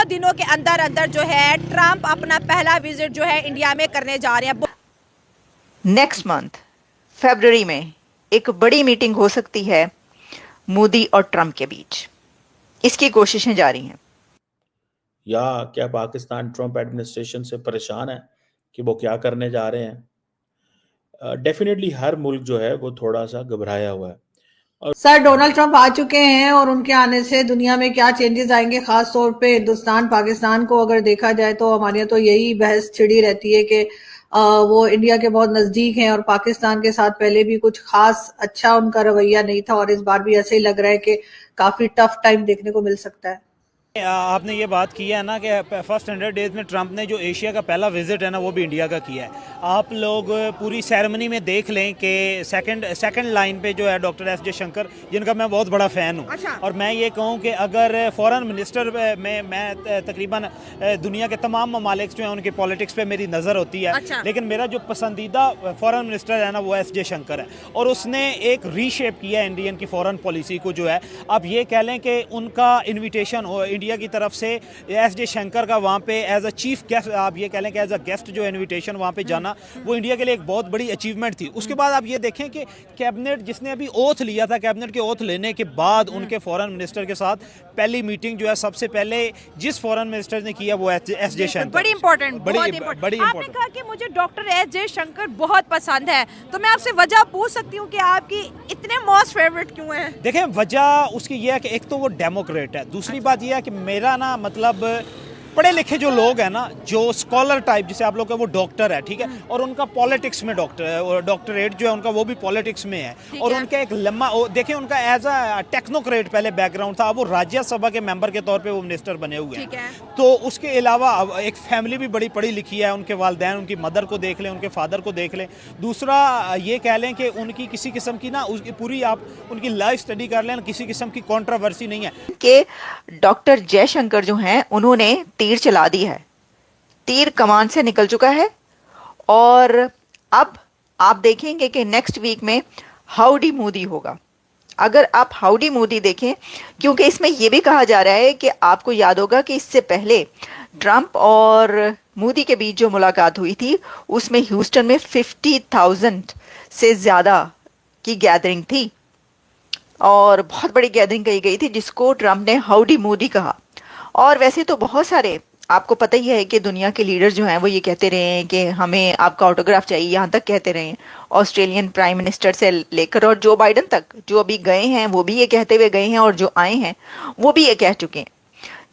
दिनों के अंदर अंदर जो है ट्रंप अपना पहला विजिट जो है इंडिया में करने जा रहे हैं। नेक्स्ट मंथ फरवरी में एक बड़ी मीटिंग हो सकती है मोदी और ट्रंप के बीच। इसकी कोशिशें जारी हैं। या क्या पाकिस्तान ट्रंप एडमिनिस्ट्रेशन से परेशान है कि वो क्या करने जा रहे हैं? डेफिनेटली हर मुल्क जो है वो थोड़ा सा घबराया हुआ है। सर, डोनाल्ड ट्रंप आ चुके हैं और उनके आने से दुनिया में क्या चेंजेस आएंगे, खास तौर पे हिंदुस्तान पाकिस्तान को अगर देखा जाए तो हमारे यहाँ तो यही बहस छिड़ी रहती है कि वो इंडिया के बहुत नजदीक हैं और पाकिस्तान के साथ पहले भी कुछ खास अच्छा उनका रवैया नहीं था और इस बार भी ऐसे ही लग रहा है कि काफी टफ टाइम देखने को मिल सकता है। आपने ये बात की है ना कि फर्स्ट 100 डेज में ट्रंप ने जो एशिया का पहला विजिट है ना वो भी इंडिया का किया है। आप लोग पूरी सेरेमनी में देख लें कि सेकंड लाइन पे जो है डॉक्टर एस जयशंकर, जिनका मैं बहुत बड़ा फ़ैन हूँ। अच्छा। और मैं ये कहूँ कि अगर फॉरेन मिनिस्टर में मैं तकरीबन दुनिया के तमाम ममालिक जो हैं उनके पॉलिटिक्स पे मेरी नज़र होती है। अच्छा। लेकिन मेरा जो पसंदीदा फॉरेन मिनिस्टर है ना वो एस जयशंकर है और उसने एक रीशेप किया है इंडियन की फॉरेन पॉलिसी को जो है। आप ये कह लें कि उनका इन्विटेशन इंडिया की तरफ से एस जयशंकर का वहाँ पे एज अ चीफ गेस्ट, आप ये कह लें कि एज अ गेस्ट जो इनविटेशन वहाँ पे जाना वो इंडिया के लिए एक बहुत बड़ी अचीवमेंट थी। उसके बाद आप ये देखें कि कैबिनेट जिसने अभी ओथ लिया था, कैबिनेट के ओथ लेने के बाद उनके फॉरेन मिनिस्टर के साथ पहली मीटिंग जो है सबसे पहले जिस फॉरेन मिनिस्टर ने किया वो एस जयशंकर। बड़ी इंपॉर्टेंट, बड़ी इंपॉर्टेंट। आपने कहा कि मुझे डॉक्टर एस जयशंकर बहुत पसंद है, तो मैं आपसे वजह पूछ सकती हूँ कि आपकी इतने मोस्ट फेवरेट क्यों है? देखें, वजह उसकी ये है कि एक तो वो डेमोक्रेट है, दूसरी बात ये है कि मेरा ना मतलब पढ़े लिखे जो लोग हैं ना, जो स्कॉलर टाइप जिसे आप लोग वो डॉक्टर है, ठीक है, और उनका पॉलिटिक्स में डॉक्टरेट जो है उनका वो भी पॉलिटिक्स में है और उनका एक लम्बा देखें उनका एज अ टेक्नोक्रेट पहले बैकग्राउंड था, वो राज्यसभा के मेंबर के तौर पे वो मिनिस्टर बने हुए हैं। तो उसके अलावा एक फैमिली भी बड़ी पढ़ी लिखी है, उनके वालिदैन, उनकी मदर को देख लें, उनके फादर को देख लें। दूसरा ये कह लें कि उनकी किसी किस्म की ना उसकी पूरी आप उनकी लाइफ स्टडी कर लें, किसी किस्म की कॉन्ट्रोवर्सी नहीं है। कि डॉक्टर जयशंकर जो हैं उन्होंने तीर चला दी है, तीर कमान से निकल चुका है और अब आप देखेंगे कि नेक्स्ट वीक में हाउडी मोदी होगा। अगर आप हाउडी मोदी देखें, क्योंकि इसमें यह भी कहा जा रहा है कि आपको याद होगा कि इससे पहले ट्रंप और मोदी के बीच जो मुलाकात हुई थी उसमें ह्यूस्टन में 50,000 से ज़्यादा की गैदरिंग थी और बहुत बड़ी गैदरिंग कही गई थी जिसको ट्रंप ने हाउडी मोदी कहा। और वैसे तो बहुत सारे आपको पता ही है कि दुनिया के लीडर जो हैं वो ये कहते रहे हैं कि हमें आपका ऑटोग्राफ चाहिए, यहाँ तक कहते रहे हैं। ऑस्ट्रेलियन प्राइम मिनिस्टर से लेकर और जो बाइडन तक, जो अभी गए हैं वो भी ये कहते हुए गए हैं और जो आए हैं वो भी ये कह चुके हैं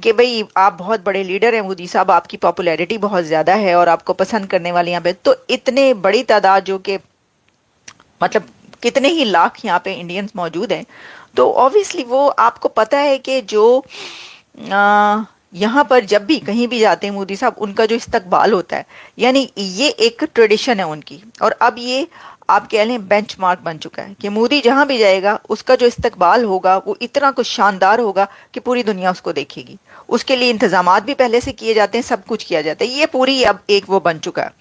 कि भाई आप बहुत बड़े लीडर हैं मोदी साहब, आपकी पॉपुलैरिटी बहुत ज़्यादा है और आपको पसंद करने वाले यहाँ पे तो इतने बड़ी तादाद जो कि मतलब कितने ही लाख यहाँ पे इंडियंस मौजूद हैं, तो ऑब्वियसली वो आपको पता है कि जो यहाँ पर जब भी कहीं भी जाते हैं मोदी साहब, उनका जो इस्तकबाल होता है, यानी ये एक ट्रेडिशन है उनकी। और अब ये आप कह लें बेंचमार्क बन चुका है कि मोदी जहाँ भी जाएगा उसका जो इस्तकबाल होगा वो इतना कुछ शानदार होगा कि पूरी दुनिया उसको देखेगी। उसके लिए इंतजामात भी पहले से किए जाते हैं, सब कुछ किया जाता है। ये पूरी अब एक वो बन चुका है,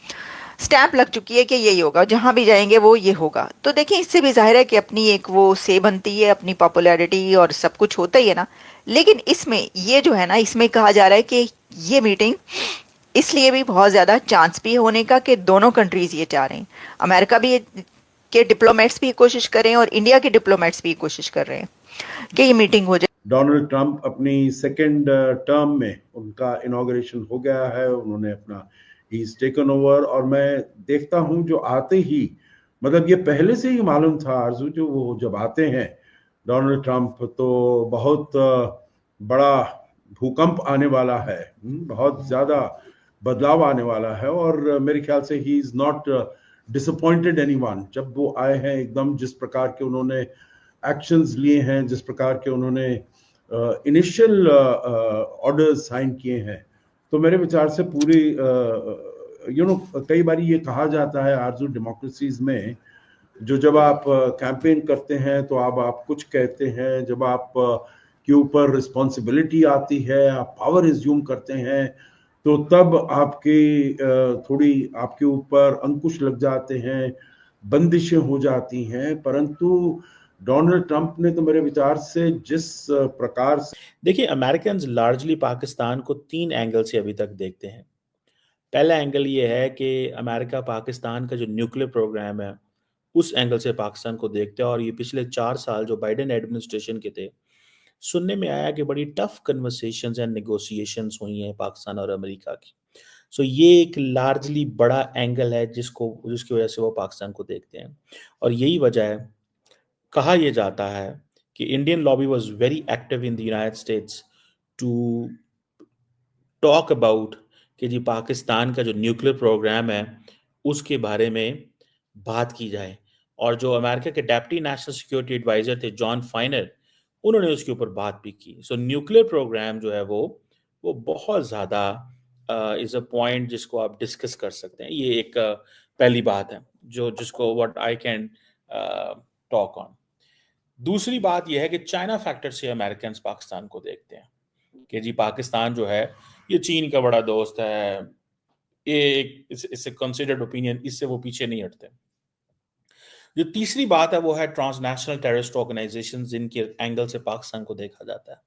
स्टैंप लग चुकी है कि यही होगा, जहां भी जाएंगे वो ये होगा। तो देखिए, इससे भी जाहिर है कि अपनी एक वो से बनती है, अपनी पॉपुलैरिटी और सब कुछ होता ही है ना। लेकिन इसमें ये जो है ना, इसमें कहा जा रहा है कि ये मीटिंग इसलिए भी बहुत ज़्यादा चांस भी होने का कि दोनों कंट्रीज़ ये चाह रहे हैं, अमेरिका भी के डिप्लोमेट्स भी कोशिश कर रहे हैं और इंडिया के डिप्लोमेट्स भी कोशिश कर रहे हैं कि ये मीटिंग हो जाए। डोनाल्ड ट्रंप अपनी सेकेंड टर्म में उनका इनॉग्रेशन हो गया है, उन्होंने अपना He's taken over और मैं देखता हूं जो आते ही, मतलब ये पहले से ही मालूम था आरजू, जो वो जब आते हैं डोनाल्ड ट्रंप तो बहुत बड़ा भूकंप आने वाला है, बहुत ज्यादा बदलाव आने वाला है। और मेरे ख्याल से he is not disappointed anyone. जब वो आए हैं एकदम जिस प्रकार के उन्होंने एक्शंस लिए हैं, जिस प्रकार के उन्होंने इनिशियल ऑर्डर्स साइन किए हैं, तो मेरे विचार से पूरी कई बार ये कहा जाता है आरजू डेमोक्रेसीज में, जो जब आप कैंपेन करते हैं तो आप कुछ कहते हैं, जब आप के ऊपर रिस्पॉन्सिबिलिटी आती है, आप पावर एज्यूम करते हैं, तो तब आपकी थोड़ी आपके ऊपर अंकुश लग जाते हैं, बंदिशें हो जाती हैं। परंतु डोनाल्ड ट्रंप ने तो मेरे विचार से जिस प्रकार से देखिए, अमेरिकन लार्जली पाकिस्तान को 3 एंगल से अभी तक देखते हैं। पहला एंगल ये है कि अमेरिका पाकिस्तान का जो न्यूक्लियर प्रोग्राम है, उस एंगल से पाकिस्तान को देखते हैं, और ये पिछले 4 साल जो बाइडेन एडमिनिस्ट्रेशन के थे, सुनने में आया कि बड़ी टफ कन्वर्सेशंस एंड नेगोशिएशंस हुई हैं पाकिस्तान और अमेरिका की। सो ये एक लार्जली बड़ा एंगल है जिसकी वजह से वो पाकिस्तान को देखते हैं, और यही वजह है, कहा यह जाता है कि Indian lobby was very active in the United States to talk about कि जी पाकिस्तान का जो न्यूक्लियर प्रोग्राम है उसके बारे में बात की जाए, और जो अमेरिका के डेप्टी नेशनल सिक्योरिटी एडवाइजर थे जॉन फाइनर, उन्होंने उसके ऊपर बात भी की। सो न्यूक्लियर प्रोग्राम जो है वो बहुत ज़्यादा इज़ अ पॉइंट जिसको आप डिस्कस कर सकते हैं। ये एक पहली बात है जिसको what I can talk on. दूसरी बात यह है कि चाइना फैक्टर से अमेरिकन पाकिस्तान को देखते हैं कि जी पाकिस्तान जो है ये चीन का बड़ा दोस्त है, ये इससे कंसिडर्ड ओपिनियन, इससे वो पीछे नहीं हटते। जो तीसरी बात है वो है ट्रांसनेशनल टेररिस्ट ऑर्गेनाइजेशन, जिनके एंगल से पाकिस्तान को देखा जाता है।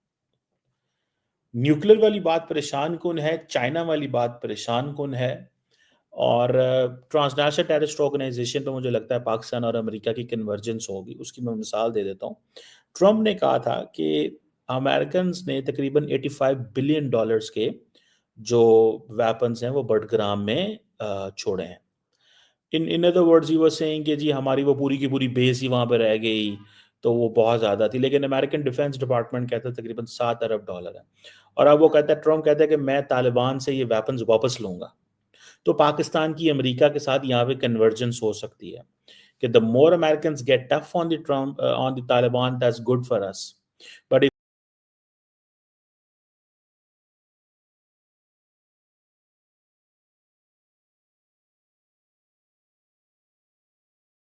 न्यूक्लियर वाली बात परेशान कौन है, चाइना वाली बात परेशान कौन है, और ट्रांसनेशनल टेररिस्ट ऑर्गेनाइजेशन पे मुझे लगता है पाकिस्तान और अमेरिका की कन्वर्जेंस होगी। उसकी मैं मिसाल दे देता हूँ। ट्रंप ने कहा था कि अमेरिकन ने तकरीबन $85 बिलियन के जो वेपन्स हैं वो बडग्राम में छोड़े हैं। In other words he was saying कि जी हमारी वो पूरी की पूरी बेस ही वहाँ पे रह गई, तो वो बहुत ज़्यादा थी। लेकिन अमेरिकन डिफेंस डिपार्टमेंट कहता है तकरीबन $7 अरब है, और अब वो कहता है, ट्रंप कहता है कि मैं तालिबान से ये वेपन्स वापस लूँगा। तो पाकिस्तान की अमेरिका के साथ यहाँ पे कन्वर्जेंस हो सकती है कि the more Americans get tough on the Taliban, that's good for us, but